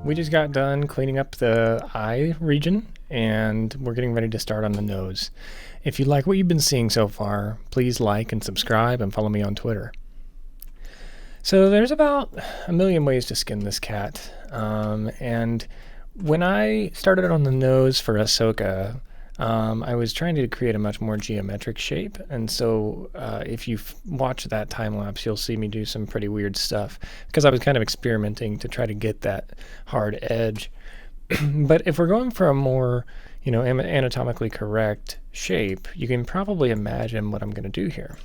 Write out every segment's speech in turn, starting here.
we just got done cleaning up the eye region, and we're getting ready to start on the nose. If you like what you've been seeing so far, please like and subscribe and follow me on Twitter. So there's about a million ways to skin this cat, and when I started on the nose for Ahsoka, I was trying to create a much more geometric shape, and so if you watch that time lapse, you'll see me do some pretty weird stuff because I was kind of experimenting to try to get that hard edge. But if we're going for a more, anatomically correct shape, you can probably imagine what I'm going to do here.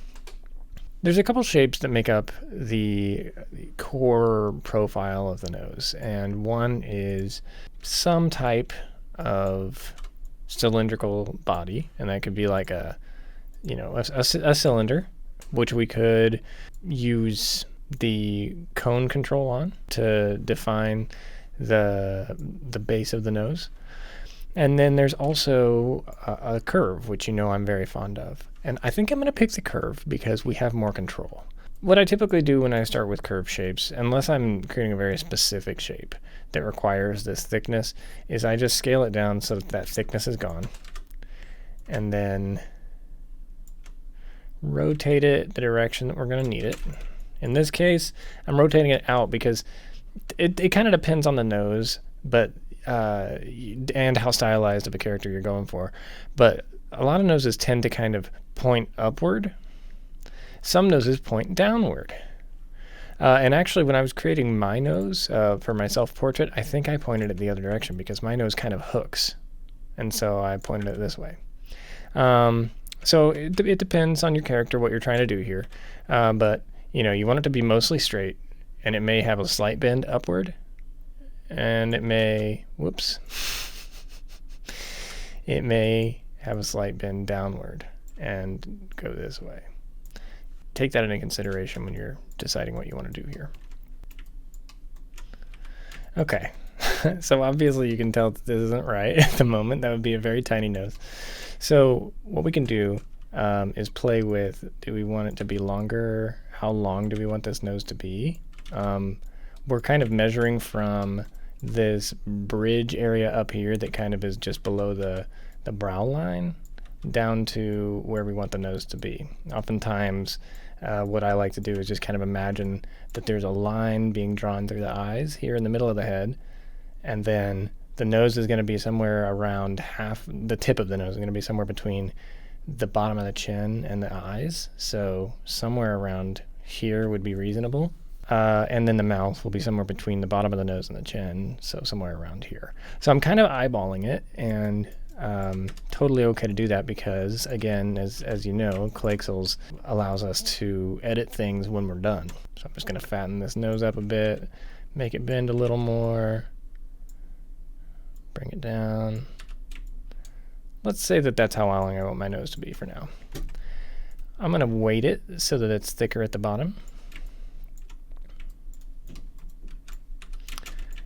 There's a couple shapes that make up the core profile of the nose, and one is some type of cylindrical body, and that could be like a cylinder, which we could use the cone control on to define the base of the nose. And then there's also a curve, which I'm very fond of. And I think I'm going to pick the curve because we have more control. What I typically do when I start with curve shapes, unless I'm creating a very specific shape that requires this thickness, is I just scale it down so that thickness is gone. And then rotate it the direction that we're going to need it. In this case, I'm rotating it out because it kind of depends on the nose, but and how stylized of a character you're going for. But a lot of noses tend to kind of point upward. Some noses point downward. And actually, when I was creating my nose for my self-portrait, I think I pointed it the other direction because my nose kind of hooks. And so I pointed it this way. So it depends on your character, what you're trying to do here. But, you want it to be mostly straight, and it may have a slight bend upward. And it may, it may have a slight bend downward and go this way. Take that into consideration when you're deciding what you want to do here. Okay, so obviously you can tell that this isn't right at the moment. That would be a very tiny nose. So what we can do is play with, do we want it to be longer? How long do we want this nose to be? We're kind of measuring from this bridge area up here that kind of is just below the brow line down to where we want the nose to be. Oftentimes, what I like to do is just kind of imagine that there's a line being drawn through the eyes here in the middle of the head, and then the nose is going to be somewhere around the tip of the nose is going to be somewhere between the bottom of the chin and the eyes. So somewhere around here would be reasonable. And then the mouth will be somewhere between the bottom of the nose and the chin, so somewhere around here. So I'm kind of eyeballing it, and totally okay to do that because, again, as you know, Clayxels allows us to edit things when we're done. So I'm just going to fatten this nose up a bit, make it bend a little more, bring it down. Let's say that that's how long I want my nose to be for now. I'm going to weight it so that it's thicker at the bottom.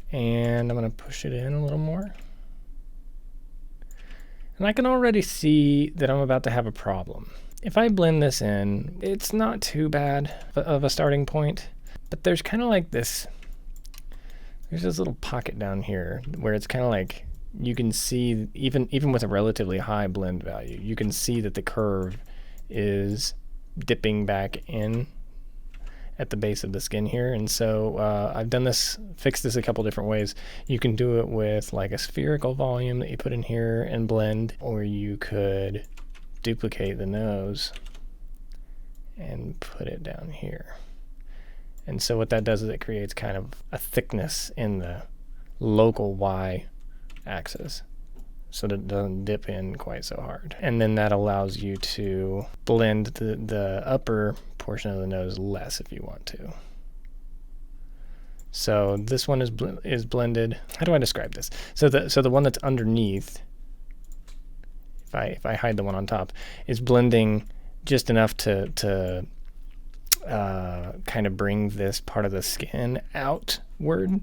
And I'm going to push it in a little more. And I can already see that I'm about to have a problem. If I blend this in, it's not too bad of a starting point, but there's kind of like there's this little pocket down here where it's kind of like you can see, even with a relatively high blend value, you can see that the curve is dipping back in at the base of the skin here. And so I've fixed this a couple different ways. You can do it with like a spherical volume that you put in here and blend, or you could duplicate the nose and put it down here. And so what that does is it creates kind of a thickness in the local Y axis so that it doesn't dip in quite so hard. And then that allows you to blend the upper portion of the nose less if you want to. So this one is blended. How do I describe this? So the one that's underneath, if I hide the one on top, is blending just enough to kind of bring this part of the skin outward.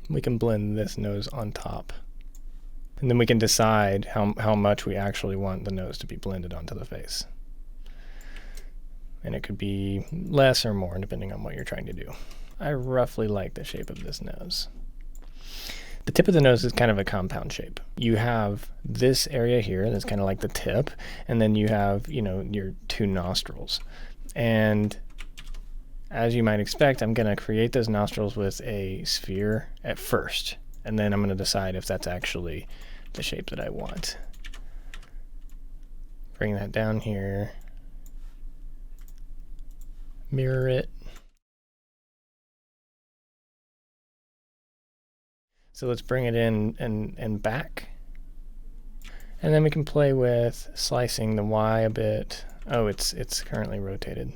We can blend this nose on top. And then we can decide how much we actually want the nose to be blended onto the face. And it could be less or more depending on what you're trying to do. I roughly like the shape of this nose. The tip of the nose is kind of a compound shape. You have this area here that's kind of like the tip, and then you have, you know, your two nostrils. And as you might expect, I'm going to create those nostrils with a sphere at first, and then I'm going to decide if that's actually the shape that I want. Bring that down here, mirror it. So let's bring it in and back. And then we can play with slicing the Y a bit. Oh, it's currently rotated.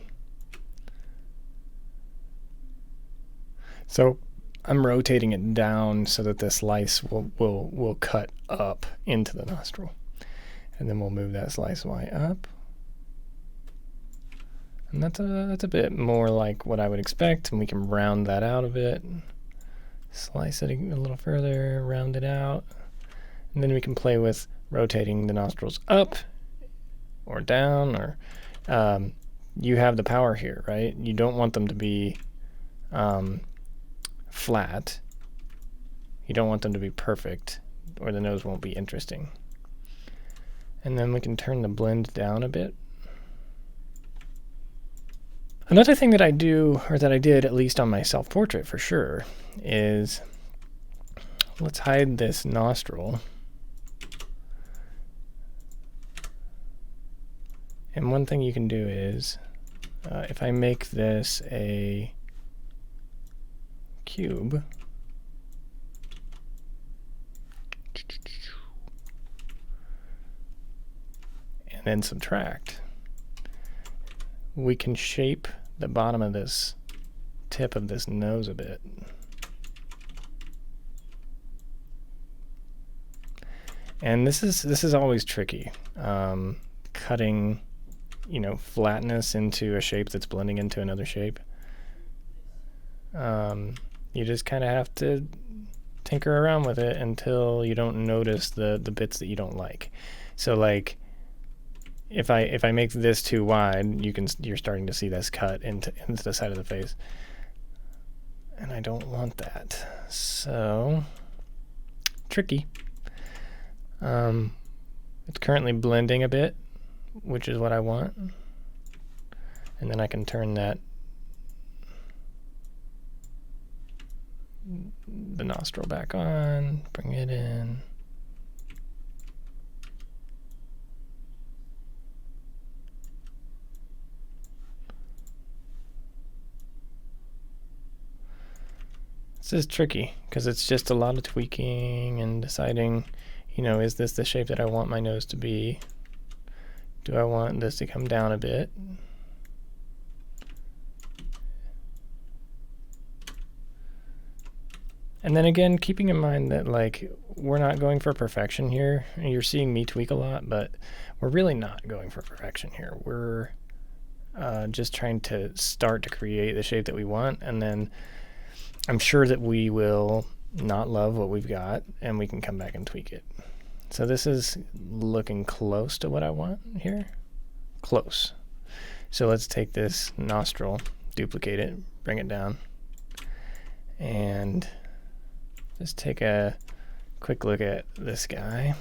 So I'm rotating it down so that the slice will cut up into the nostril. And then we'll move that slice Y up. And that's a bit more like what I would expect, and we can round that out a bit. Slice it a little further, round it out, and then we can play with rotating the nostrils up or down, or you have the power here, right? You don't want them to be flat. You don't want them to be perfect, or the nose won't be interesting. And then we can turn the blend down a bit. Another thing that I do, or that I did at least on my self-portrait for sure, is let's hide this nostril. And one thing you can do is, if I make this a cube, and then subtract, we can shape the bottom of this tip of this nose a bit. And this is always tricky, cutting, you know, flatness into a shape that's blending into another shape. You just kind of have to tinker around with it until you don't notice the bits that you don't like. So like, if I make this too wide, you're starting to see this cut into the side of the face, and I don't want that. So tricky. It's currently blending a bit, which is what I want, and then I can turn the nostril back on, bring it in. This is tricky because it's just a lot of tweaking and deciding, you know, is this the shape that I want my nose to be? Do I want this to come down a bit? And then again, keeping in mind that like we're not going for perfection here. You're seeing me tweak a lot, but we're really not going for perfection here. We're just trying to start to create the shape that we want, and then I'm sure that we will not love what we've got, and we can come back and tweak it. So this is looking close to what I want here. Close. So let's take this nostril, duplicate it, bring it down, and just take a quick look at this guy.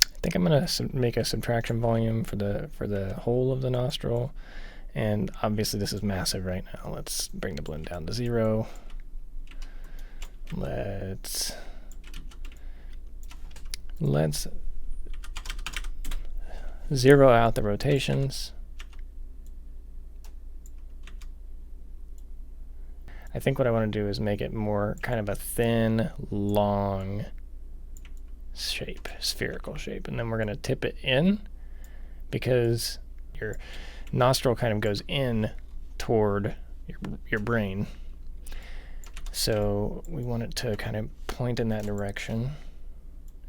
I think I'm going to make a subtraction volume for the whole of the nostril. And obviously this is massive right now. Let's bring the blend down to 0. Let's zero out the rotations. I think what I want to do is make it more kind of a thin, long shape, spherical shape. And then we're going to tip it in because your nostril kind of goes in toward your brain. So we want it to kind of point in that direction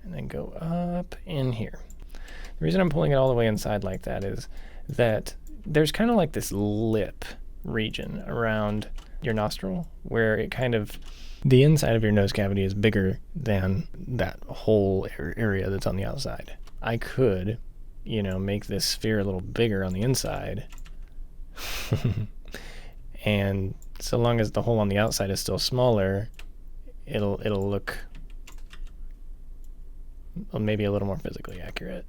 and then go up in here. The reason I'm pulling it all the way inside like that is that there's kind of like this lip region around your nostril where it kind of, the inside of your nose cavity is bigger than that whole area that's on the outside. I could, you know, make this sphere a little bigger on the inside And so long as the hole on the outside is still smaller, it'll look maybe a little more physically accurate.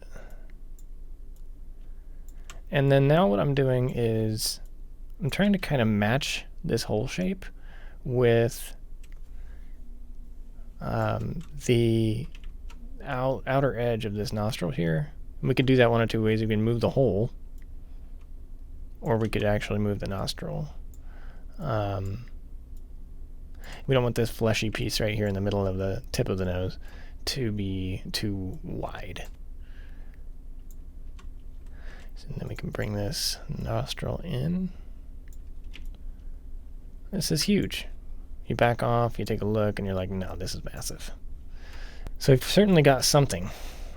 And then now what I'm doing is I'm trying to kind of match this hole shape with the outer edge of this nostril here. And we could do that one of two ways. We can move the hole, or we could actually move the nostril. We don't want this fleshy piece right here in the middle of the tip of the nose to be too wide. So then we can bring this nostril in. This is huge. You back off, you take a look, and you're like, no, this is massive. So we've certainly got something.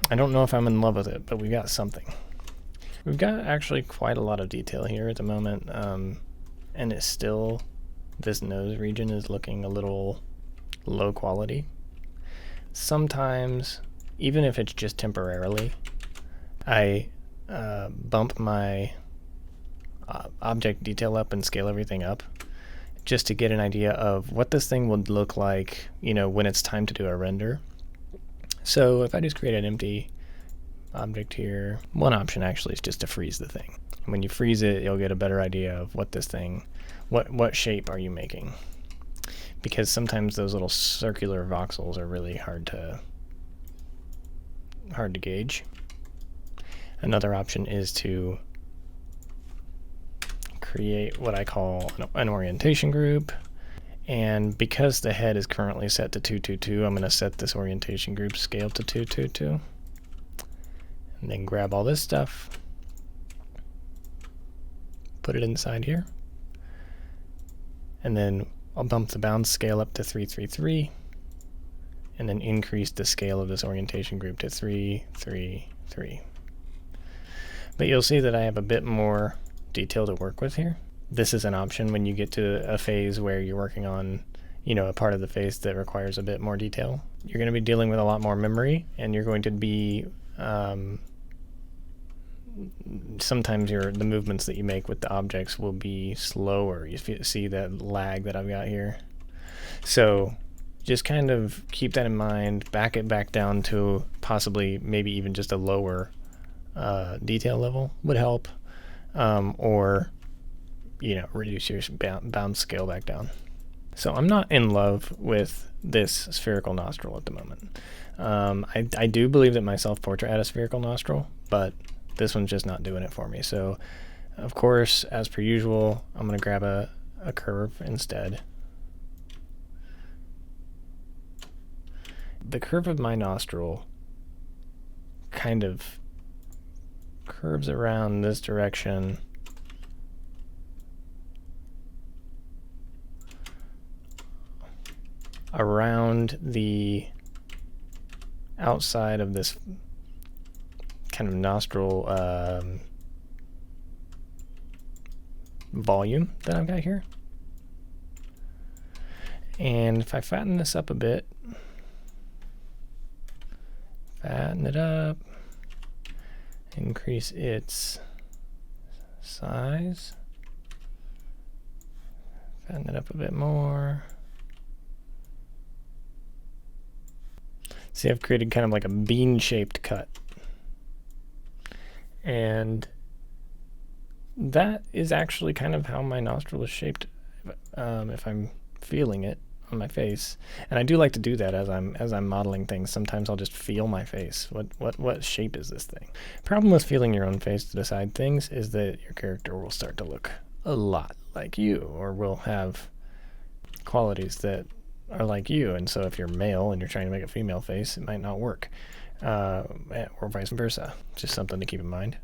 I don't know if I'm in love with it, but we got something. We've got actually quite a lot of detail here at the moment, and it's still, this nose region is looking a little low quality. Sometimes, even if it's just temporarily, I bump my object detail up and scale everything up just to get an idea of what this thing would look like, you know, when it's time to do a render. So if I just create an empty object here, one option actually is just to freeze the thing. When you freeze it, you'll get a better idea of what this thing, what shape are you making. Because sometimes those little circular voxels are really hard to gauge. Another option is to create what I call an orientation group. And because the head is currently set to 222, I'm going to set this orientation group scale to 222. And then grab all this stuff, put it inside here. And then I'll bump the bound scale up to 333, and then increase the scale of this orientation group to 333. But you'll see that I have a bit more detail to work with here. This is an option when you get to a phase where you're working on, you know, a part of the face that requires a bit more detail. You're going to be dealing with a lot more memory, and you're going to be sometimes the movements that you make with the objects will be slower. You see that lag that I've got here. So just kind of keep that in mind, back it back down to possibly maybe even just a lower detail level would help, or, you know, reduce your bound scale back down. So I'm not in love with this spherical nostril at the moment. I do believe that my self-portrait had a spherical nostril, but this one's just not doing it for me. So, of course, as per usual, I'm going to grab a curve instead. The curve of my nostril kind of curves around this direction. Around the outside of this kind of nostril volume that I've got here. And if I fatten this up a bit, fatten it up, increase its size, fatten it up a bit more. See, I've created kind of like a bean-shaped cut. And that is actually kind of how my nostril is shaped, if I'm feeling it on my face. And I do like to do that as I'm modeling things. Sometimes I'll just feel my face. What shape is this thing? Problem with feeling your own face to decide things is that your character will start to look a lot like you, or will have qualities that are like you. And so if you're male and you're trying to make a female face, it might not work. Or vice versa. Just something to keep in mind.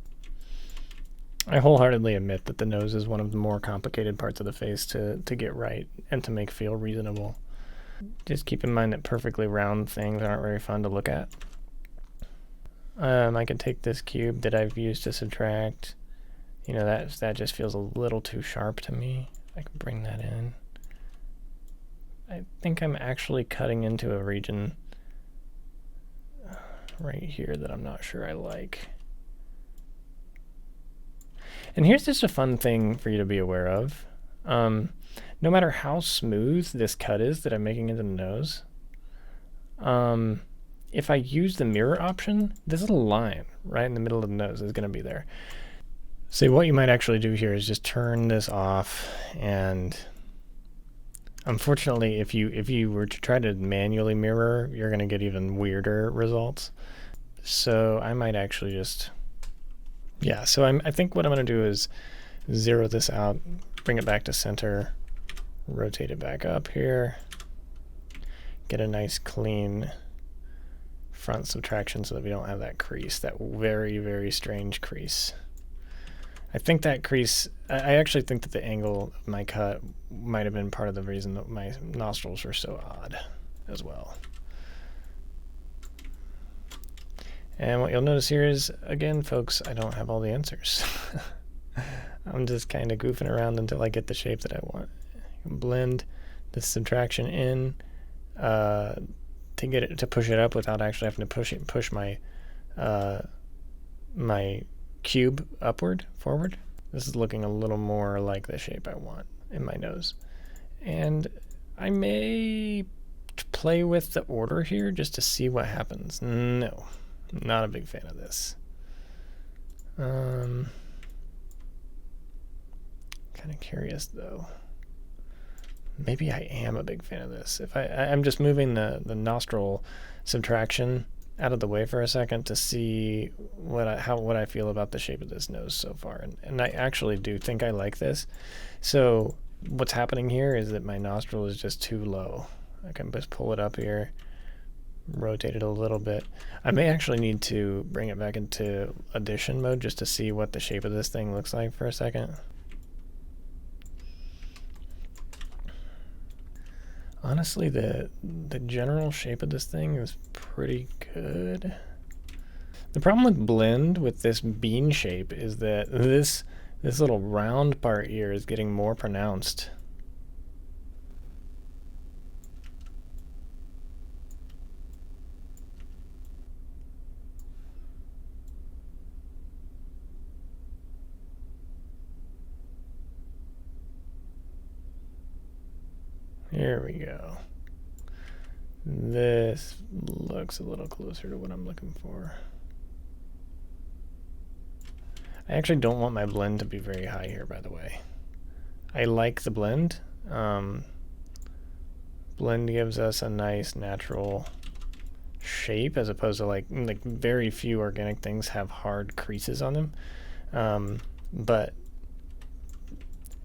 I wholeheartedly admit that the nose is one of the more complicated parts of the face to get right and to make feel reasonable. Just keep in mind that perfectly round things aren't very fun to look at. I can take this cube that I've used to subtract. You know, that just feels a little too sharp to me. I can bring that in. I think I'm actually cutting into a region right here that I'm not sure I like. And here's just a fun thing for you to be aware of. No matter how smooth this cut is that I'm making into the nose, if I use the mirror option, this little line right in the middle of the nose is going to be there. So what you might actually do here is just turn this off, and unfortunately, if you were to try to manually mirror, you're going to get even weirder results. So I might actually just, yeah, so I think what I'm going to do is zero this out, bring it back to center, rotate it back up here, get a nice clean front subtraction so that we don't have that crease, that very, very strange crease. I think that crease, I actually think that the angle of my cut might have been part of the reason that my nostrils were so odd as well. And what you'll notice here is, again, folks, I don't have all the answers. I'm just kind of goofing around until I get the shape that I want. Blend the subtraction in to get it to push it up without actually having to push my my cube upward, forward. This is looking a little more like the shape I want in my nose. And I may play with the order here just to see what happens. No, not a big fan of this. Kind of curious though. Maybe I am a big fan of this. If I'm just moving the nostril subtraction out of the way for a second to see what I feel about the shape of this nose so far, and I actually do think I like this. So what's happening here is that my nostril is just too low. I can just pull it up here, rotate it a little bit. I may actually need to bring it back into addition mode just to see what the shape of this thing looks like for a second. Honestly, the general shape of this thing is pretty good. The problem with blend with this bean shape is that this little round part here is getting more pronounced. Here we go. This looks a little closer to what I'm looking for. I actually don't want my blend to be very high here, by the way. I like the blend. Blend gives us a nice natural shape as opposed to like very few organic things have hard creases on them. But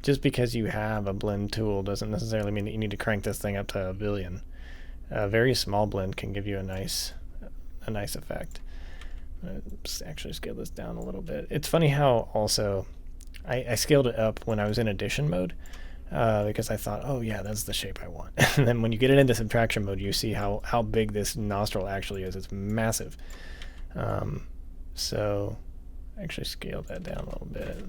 just because you have a blend tool doesn't necessarily mean that you need to crank this thing up to a billion. A very small blend can give you a nice effect. Let's actually scale this down a little bit. It's funny how also I scaled it up when I was in addition mode because I thought, oh yeah, that's the shape I want. And then when you get it into subtraction mode, you see how big this nostril actually is. It's massive. So I actually scaled that down a little bit.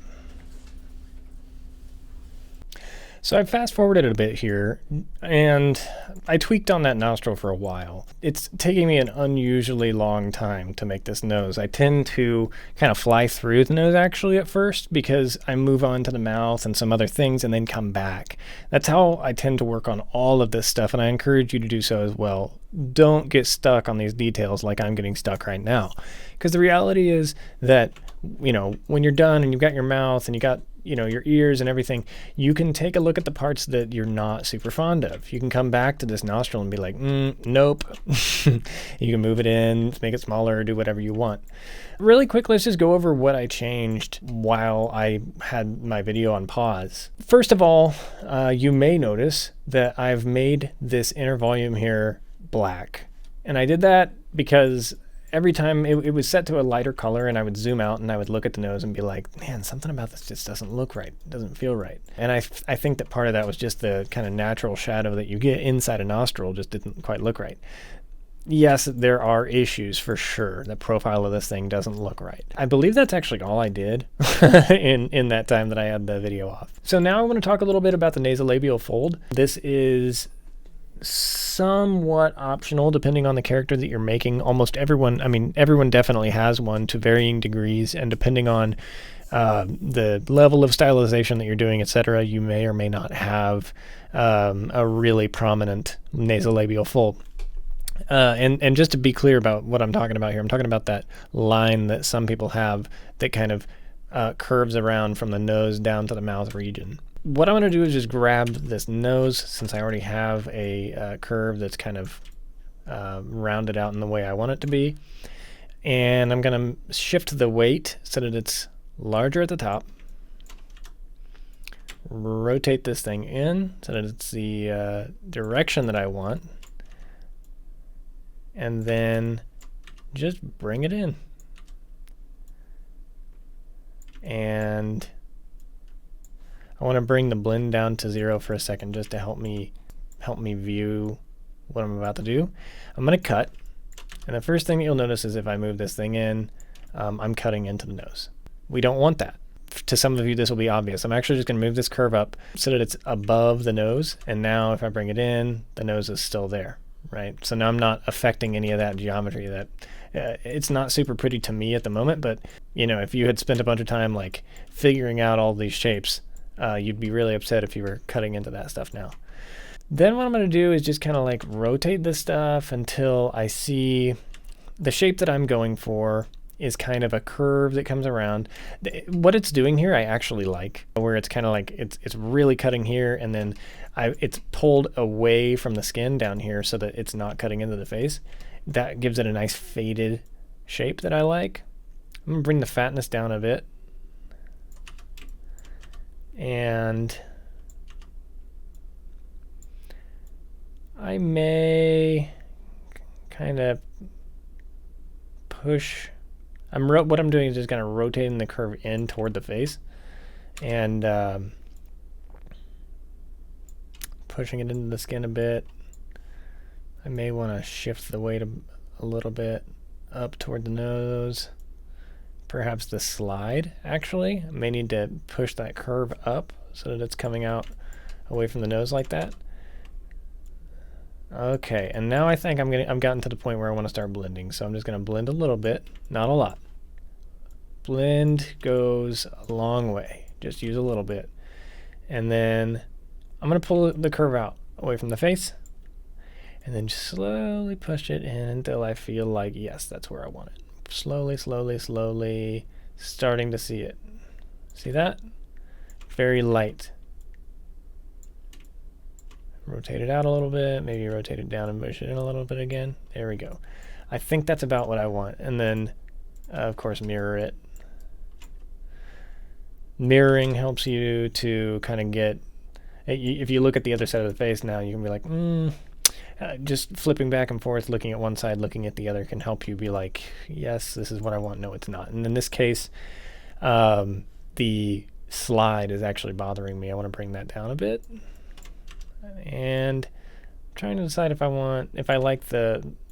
So I fast forwarded a bit here, and I tweaked on that nostril for a while. It's taking me an unusually long time to make this nose. I tend to kind of fly through the nose actually at first because I move on to the mouth and some other things and then come back. That's how I tend to work on all of this stuff, and I encourage you to do so as well. Don't get stuck on these details like I'm getting stuck right now. Because the reality is that, when you're done and you've got your mouth and you got your ears and everything, you can take a look at the parts that you're not super fond of. You can come back to this nostril and be like, nope. You can move it in, make it smaller, do whatever you want. Really quick, let's just go over what I changed while I had my video on pause. First of all, you may notice that I've made this inner volume here black. And I did that because every time it was set to a lighter color, and I would zoom out and I would look at the nose and be like, man, something about this just doesn't look right. It doesn't feel right. And I think that part of that was just the kind of natural shadow that you get inside a nostril just didn't quite look right. Yes, there are issues for sure. The profile of this thing doesn't look right. I believe that's actually all I did in that time that I had the video off. So now I want to talk a little bit about the nasolabial fold. This is somewhat optional depending on the character that you're making. Almost everyone, everyone definitely has one to varying degrees, and depending on the level of stylization that you're doing, etc., you may or may not have a really prominent nasolabial fold. And just to be clear about what I'm talking about here, I'm talking about that line that some people have that kind of curves around from the nose down to the mouth region. What I'm going to do is just grab this nose, since I already have a curve that's kind of rounded out in the way I want it to be. And I'm going to shift the weight so that it's larger at the top. Rotate this thing in so that it's the direction that I want. And then just bring it in. And I want to bring the blend down to 0 for a second just to help me view what I'm about to do. I'm going to cut. And the first thing that you'll notice is if I move this thing in, I'm cutting into the nose. We don't want that. To some of you, this will be obvious. I'm actually just going to move this curve up so that it's above the nose. And now if I bring it in, the nose is still there, right? So now I'm not affecting any of that geometry. That it's not super pretty to me at the moment, but you know, if you had spent a bunch of time like figuring out all these shapes, you'd be really upset if you were cutting into that stuff now. Then what I'm going to do is just kind of like rotate this stuff until I see the shape that I'm going for is kind of a curve that comes around. What it's doing here I actually like, where it's kind of like it's really cutting here, and then it's pulled away from the skin down here so that it's not cutting into the face. That gives it a nice faded shape that I like. I'm going to bring the fatness down a bit. And I may kind of push. What I'm doing is just kind of rotating the curve in toward the face and pushing it into the skin a bit. I may want to shift the weight a little bit up toward the nose. Perhaps the slide, actually. I may need to push that curve up so that it's coming out away from the nose like that. Okay, and now I think I've gotten to the point where I want to start blending, so I'm just going to blend a little bit, not a lot. Blend goes a long way. Just use a little bit. And then I'm going to pull the curve out away from the face, and then just slowly push it in until I feel like, yes, that's where I want it. Slowly, slowly, slowly, starting to see it. See that? Very light. Rotate it out a little bit, maybe rotate it down and push it in a little bit again. There we go. I think that's about what I want. And then, of course, mirror it. Mirroring helps you to kind of get, if you look at the other side of the face now, you can be like, just flipping back and forth, looking at one side, looking at the other can help you be like, yes, this is what I want. No, it's not. And in this case, the slide is actually bothering me. I want to bring that down a bit. And I'm trying to decide if I like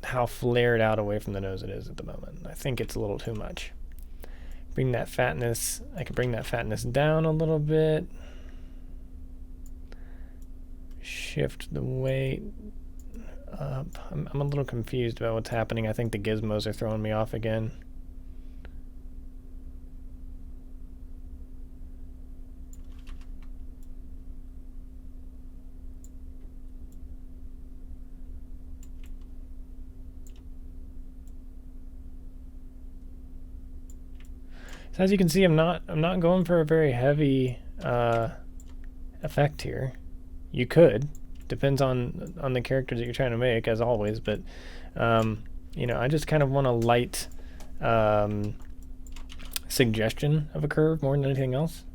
how flared out away from the nose it is at the moment. I think it's a little too much. Bring that fatness, I can bring that fatness down a little bit. Shift the weight up. I'm a little confused about what's happening. I think the gizmos are throwing me off again. So as you can see, I'm not going for a very heavy effect here. You could, depends on the characters that you're trying to make, as always. But you know, I just kind of want a light suggestion of a curve more than anything else.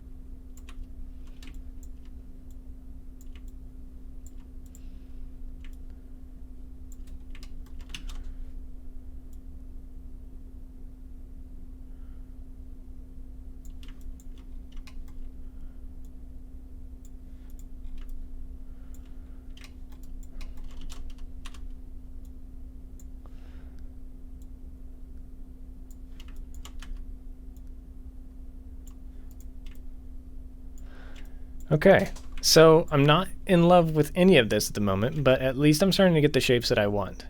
Okay, so I'm not in love with any of this at the moment, but at least I'm starting to get the shapes that I want.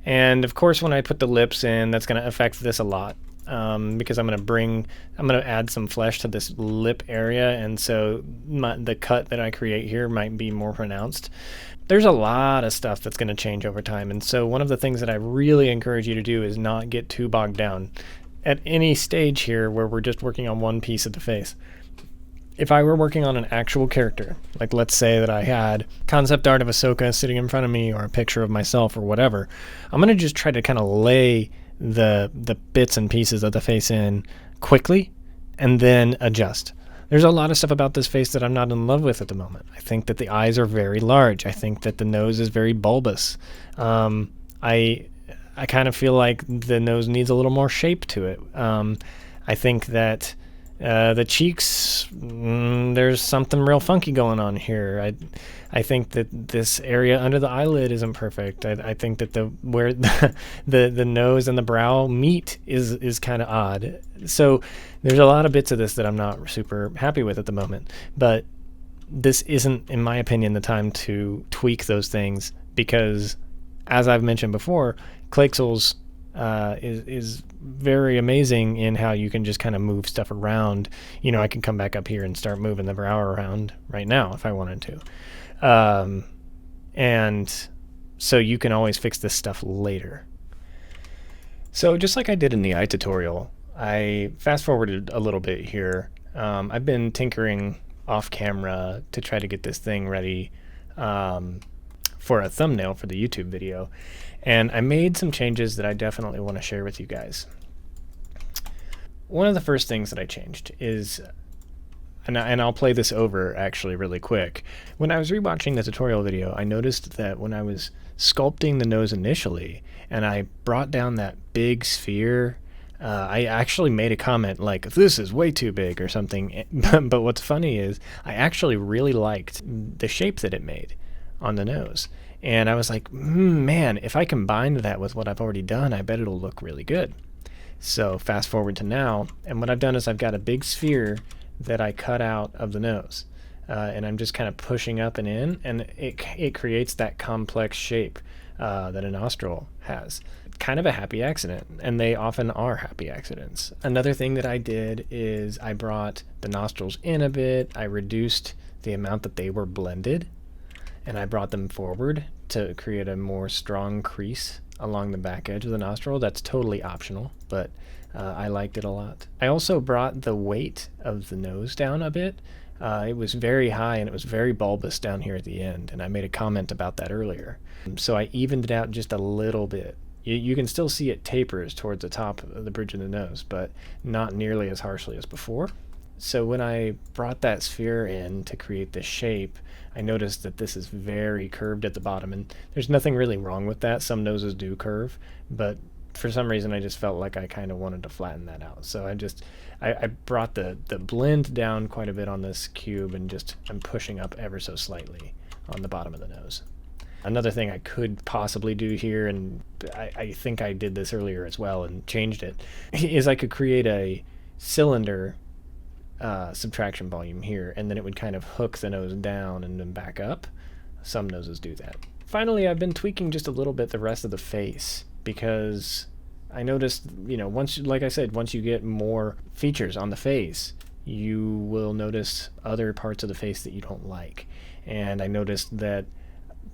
And of course, when I put the lips in, that's going to affect this a lot. because I'm going to add some flesh to this lip area, and so the cut that I create here might be more pronounced. There's a lot of stuff that's going to change over time, and so one of the things that I really encourage you to do is not get too bogged down at any stage here where we're just working on one piece of the face. If I were working on an actual character, like let's say that I had concept art of Ahsoka sitting in front of me, or a picture of myself or whatever, I'm going to just try to kind of lay the bits and pieces of the face in quickly and then adjust. There's a lot of stuff about this face that I'm not in love with at the moment. I think that the eyes are very large. I think that the nose is very bulbous. I kind of feel like the nose needs a little more shape to it. I think that the cheeks, there's something real funky going on here. I think that this area under the eyelid isn't perfect. I think that where the nose and the brow meet is kind of odd. So there's a lot of bits of this that I'm not super happy with at the moment. But this isn't, in my opinion, the time to tweak those things, because, as I've mentioned before, Clayxels is very amazing in how you can just kind of move stuff around. I can come back up here and start moving the brow around right now if I wanted to. And so you can always fix this stuff later. So just like I did in the eye tutorial, I fast forwarded a little bit here. I've been tinkering off camera to try to get this thing ready for a thumbnail for the YouTube video. And I made some changes that I definitely want to share with you guys. One of the first things that I changed is, and I'll play this over actually really quick. When I was rewatching the tutorial video, I noticed that when I was sculpting the nose initially, and I brought down that big sphere, I actually made a comment like, this is way too big or something. But what's funny is I actually really liked the shape that it made on the nose. And I was like, man, if I combine that with what I've already done, I bet it'll look really good. So fast forward to now, and what I've done is I've got a big sphere that I cut out of the nose. And I'm just kind of pushing up and in, and it creates that complex shape that a nostril has. Kind of a happy accident, and they often are happy accidents. Another thing that I did is I brought the nostrils in a bit. I reduced the amount that they were blended, and I brought them forward to create a more strong crease along the back edge of the nostril. That's totally optional, but I liked it a lot. I also brought the weight of the nose down a bit. It was very high and it was very bulbous down here at the end, and I made a comment about that earlier. So I evened it out just a little bit. You can still see it tapers towards the top of the bridge of the nose, but not nearly as harshly as before. So when I brought that sphere in to create this shape, I noticed that this is very curved at the bottom, and there's nothing really wrong with that. Some noses do curve, but for some reason I just felt like I kind of wanted to flatten that out. So I brought the blend down quite a bit on this cube, and I'm pushing up ever so slightly on the bottom of the nose. Another thing I could possibly do here, and I think I did this earlier as well and changed it, is I could create a cylinder subtraction volume here, and then it would kind of hook the nose down and then back up. Some noses do that. Finally, I've been tweaking just a little bit the rest of the face, because I noticed, like I said, once you get more features on the face, you will notice other parts of the face that you don't like. And I noticed that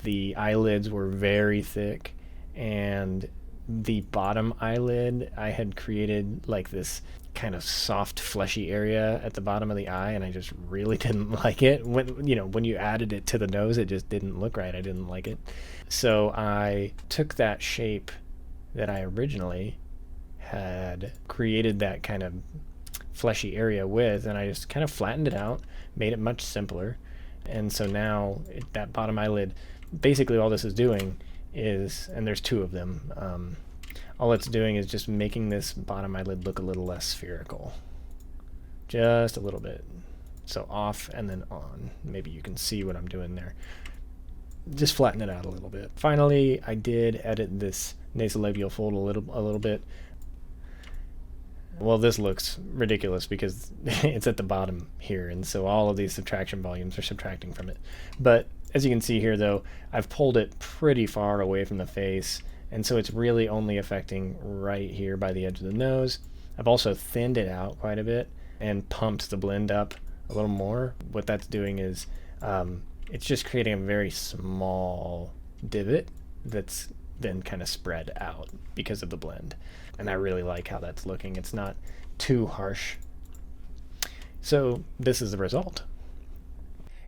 the eyelids were very thick, and the bottom eyelid, I had created like this kind of soft fleshy area at the bottom of the eye, and I just really didn't like it. When you added it to the nose, it just didn't look right. I didn't like it. So I took that shape that I originally had created that kind of fleshy area with, and I just kind of flattened it out, made it much simpler. And so now that bottom eyelid, basically all this is doing is, and there's two of them, all it's doing is just making this bottom eyelid look a little less spherical. Just a little bit. So off and then on. Maybe you can see what I'm doing there. Just flatten it out a little bit. Finally, I did edit this nasolabial fold a little bit. Well, this looks ridiculous because it's at the bottom here, and so all of these subtraction volumes are subtracting from it. But as you can see here, though, I've pulled it pretty far away from the face, and so it's really only affecting right here by the edge of the nose. I've also thinned it out quite a bit and pumped the blend up a little more. What that's doing is it's just creating a very small divot that's then kind of spread out because of the blend. And I really like how that's looking. It's not too harsh. So this is the result.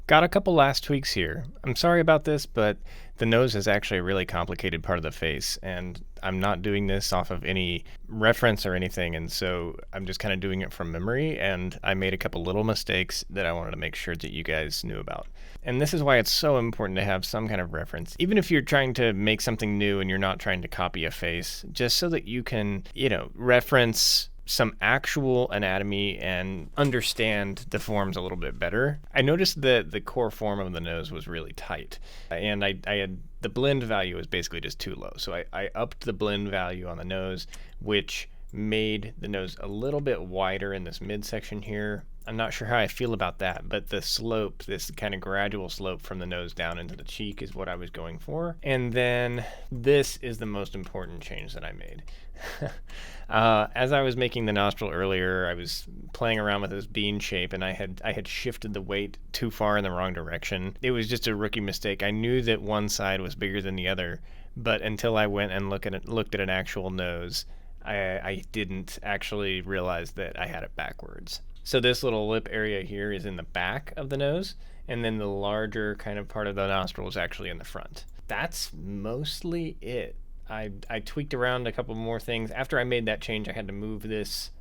Got a couple last tweaks here. I'm sorry about this, but the nose is actually a really complicated part of the face, and I'm not doing this off of any reference or anything, and so I'm just kind of doing it from memory, and I made a couple little mistakes that I wanted to make sure that you guys knew about. And this is why it's so important to have some kind of reference, even if you're trying to make something new and you're not trying to copy a face, just so that you can, reference some actual anatomy and understand the forms a little bit better. I noticed that the core form of the nose was really tight, and I had the blend value was basically just too low. So I upped the blend value on the nose, which made the nose a little bit wider in this midsection here. I'm not sure how I feel about that, but the slope, this kind of gradual slope from the nose down into the cheek is what I was going for. And then this is the most important change that I made. As I was making the nostril earlier, I was playing around with this bean shape, and I had shifted the weight too far in the wrong direction. It was just a rookie mistake. I knew that one side was bigger than the other, but until I went and looked at an actual nose, I didn't actually realize that I had it backwards. So this little lip area here is in the back of the nose, and then the larger kind of part of the nostril is actually in the front. That's mostly it. I tweaked around a couple more things. After I made that change, I had to move this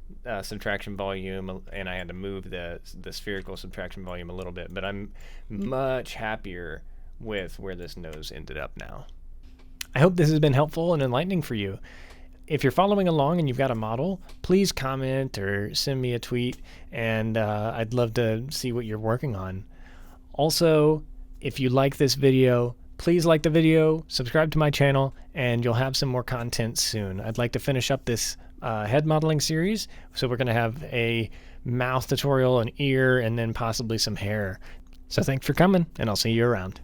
subtraction volume, and I had to move the spherical subtraction volume a little bit, but I'm much happier with where this nose ended up now. I hope this has been helpful and enlightening for you. If you're following along and you've got a model, please comment or send me a tweet, and I'd love to see what you're working on. Also, if you like this video, please like the video, subscribe to my channel, and you'll have some more content soon. I'd like to finish up this head modeling series, so we're going to have a mouth tutorial, an ear, and then possibly some hair. So thanks for coming, and I'll see you around.